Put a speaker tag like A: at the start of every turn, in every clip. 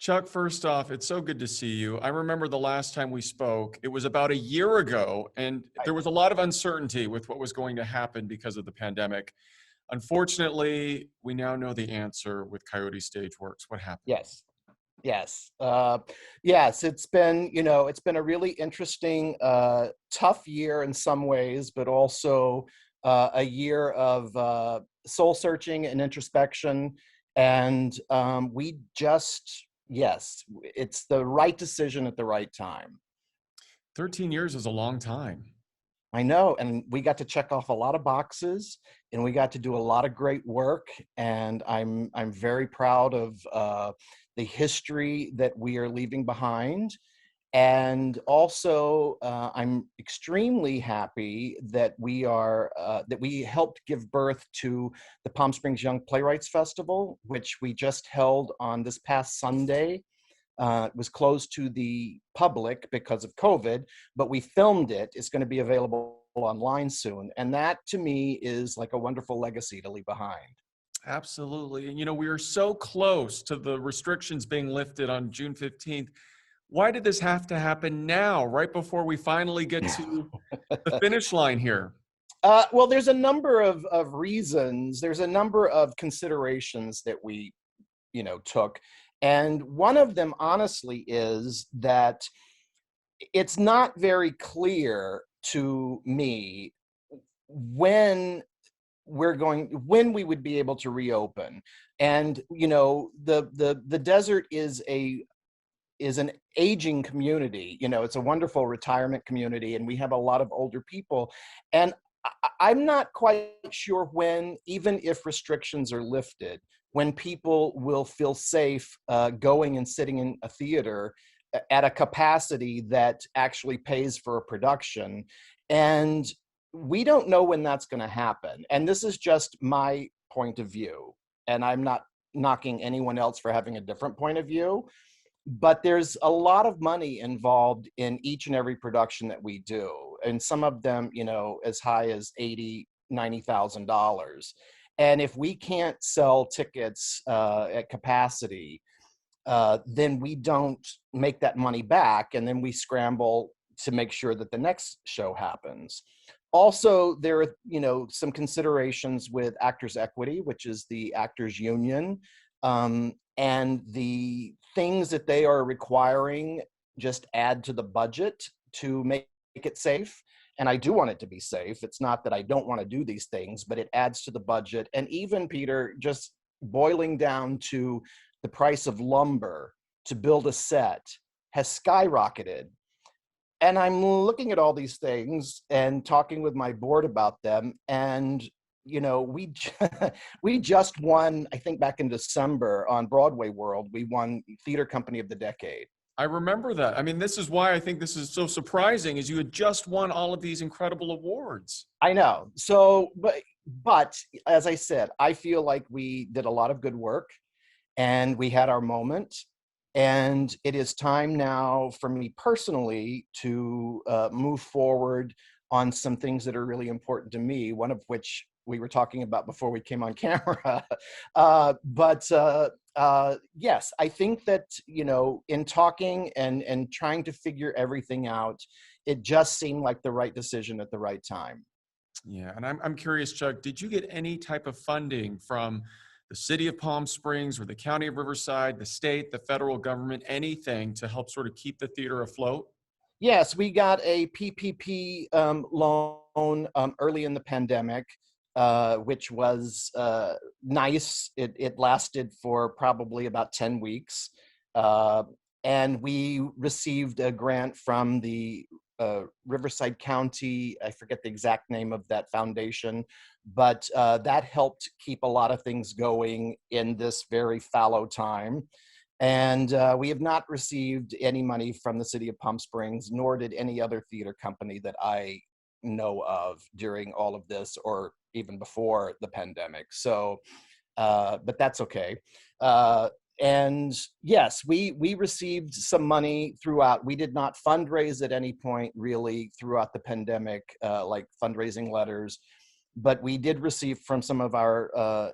A: Chuck, first off, it's so good to see you. I remember the last time we spoke, it was about a year ago, and
B: Right.
A: there was a lot of uncertainty with what was going to happen because of the pandemic. Unfortunately, we now know the answer with Coyote Stageworks. What happened?
B: Yes. Yes. Yes. It's been a really interesting, tough year in some ways, but also a year of soul searching and introspection. And yes, it's the right decision at the right time.
A: 13 years is a long time.
B: I know, and we got to check off a lot of boxes, and we got to do a lot of great work. And I'm very proud of the history that we are leaving behind. And also, I'm extremely happy that we helped give birth to the Palm Springs Young Playwrights Festival, which we just held on this past Sunday. It was closed to the public because of COVID, but we filmed it. It's going to be available online soon. And that to me is like a wonderful legacy to leave behind.
A: Absolutely. And we are so close to the restrictions being lifted on June 15th. Why did this have to happen now, right before we finally get to the finish line here?
B: Well, there's a number of reasons. There's a number of considerations that we, took. And one of them, honestly, is that it's not very clear to me when when we would be able to reopen. And the desert is an aging community. It's a wonderful retirement community, and we have a lot of older people. And I'm not quite sure when, even if restrictions are lifted, when people will feel safe going and sitting in a theater at a capacity that actually pays for a production. And we don't know when that's going to happen. And this is just my point of view. And I'm not knocking anyone else for having a different point of view. But there's a lot of money involved in each and every production that we do. And some of them, as high as $80,000, $90,000. And if we can't sell tickets at capacity, then we don't make that money back. And then we scramble to make sure that the next show happens. Also, there are, some considerations with Actors Equity, which is the actors union. And the things that they are requiring just add to the budget to make it safe. And I do want it to be safe. It's not that I don't want to do these things, but it adds to the budget. And even, Peter, just boiling down to the price of lumber to build a set has skyrocketed. And I'm looking at all these things and talking with my board about them. And we we just won, I think back in December on Broadway World, we won Theater Company of the Decade.
A: I remember that. I mean, this is why I think this is so surprising, is you had just won all of these incredible awards.
B: I know. So, but as I said, I feel like we did a lot of good work and we had our moment. And it is time now for me personally to move forward on some things that are really important to me, one of which we were talking about before we came on camera. Yes, I think that, in talking and trying to figure everything out, it just seemed like the right decision at the right time.
A: Yeah, and I'm curious, Chuck, did you get any type of funding from the city of Palm Springs or the county of Riverside, the state, the federal government, anything to help sort of keep the theater afloat?
B: Yes, we got a PPP loan early in the pandemic, which was nice. It lasted for probably about 10 weeks. And we received a grant from the Riverside County, I forget the exact name of that foundation, but that helped keep a lot of things going in this very fallow time. And we have not received any money from the city of Palm Springs, nor did any other theater company that I know of during all of this or even before the pandemic. So, but that's okay. And yes, we received some money throughout. We did not fundraise at any point really throughout the pandemic, like fundraising letters, but we did receive from some of our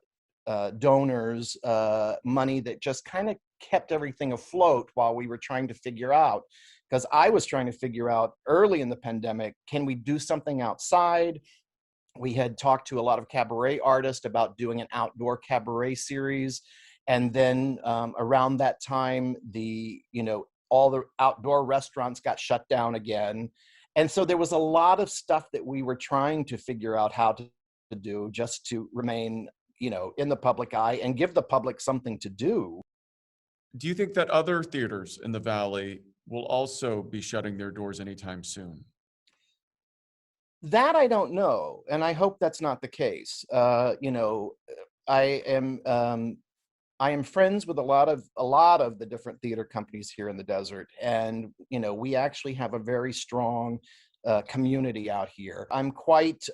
B: donors, money that just kind of kept everything afloat while we were trying to figure out, because I was trying to figure out early in the pandemic, can we do something outside? We had talked to a lot of cabaret artists about doing an outdoor cabaret series. And then around that time, all the outdoor restaurants got shut down again. And so there was a lot of stuff that we were trying to figure out how to do just to remain, in the public eye and give the public something to do.
A: Do you think that other theaters in the Valley will also be shutting their doors anytime soon?
B: That I don't know, and I hope that's not the case. I am I am friends with a lot of the different theater companies here in the desert, and we actually have a very strong community out here. I'm quite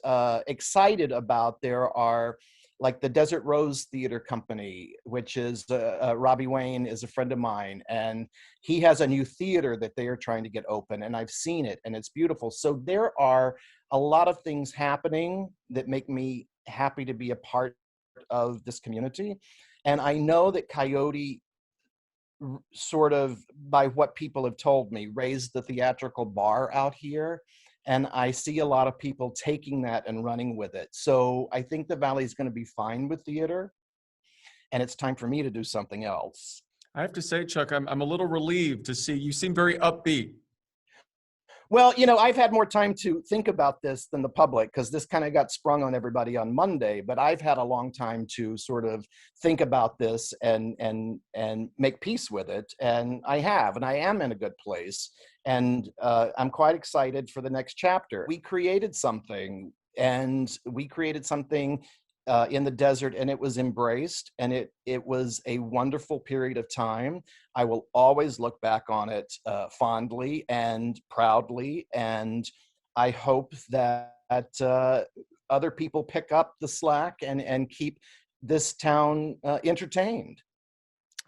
B: excited about. There are, like, the Desert Rose Theater Company, which is Robbie Wayne is a friend of mine, and he has a new theater that they are trying to get open, and I've seen it, and it's beautiful. So there are a lot of things happening that make me happy to be a part of this community. And I know that Coyote, sort of, by what people have told me, raised the theatrical bar out here. And I see a lot of people taking that and running with it. So I think the Valley is going to be fine with theater. And it's time for me to do something else.
A: I have to say, Chuck, I'm a little relieved to see you seem very upbeat.
B: Well, I've had more time to think about this than the public, because this kind of got sprung on everybody on Monday, but I've had a long time to sort of think about this and make peace with it. And I have, and I am in a good place. And I'm quite excited for the next chapter. We created something, in the desert, and it was embraced, and it was a wonderful period of time. I will always look back on it fondly and proudly, and I hope that other people pick up the slack and keep this town entertained.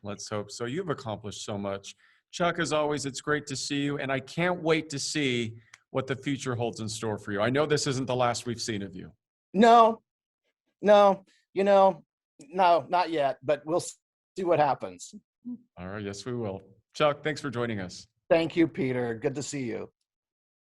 A: Let's hope so. You've accomplished so much. Chuck, as always, it's great to see you, and I can't wait to see what the future holds in store for you. I know this isn't the last we've seen of you.
B: No, no, no, not yet, but we'll see what happens.
A: All right, yes, we will. Chuck, thanks for joining us.
B: Thank you, Peter. Good to see you.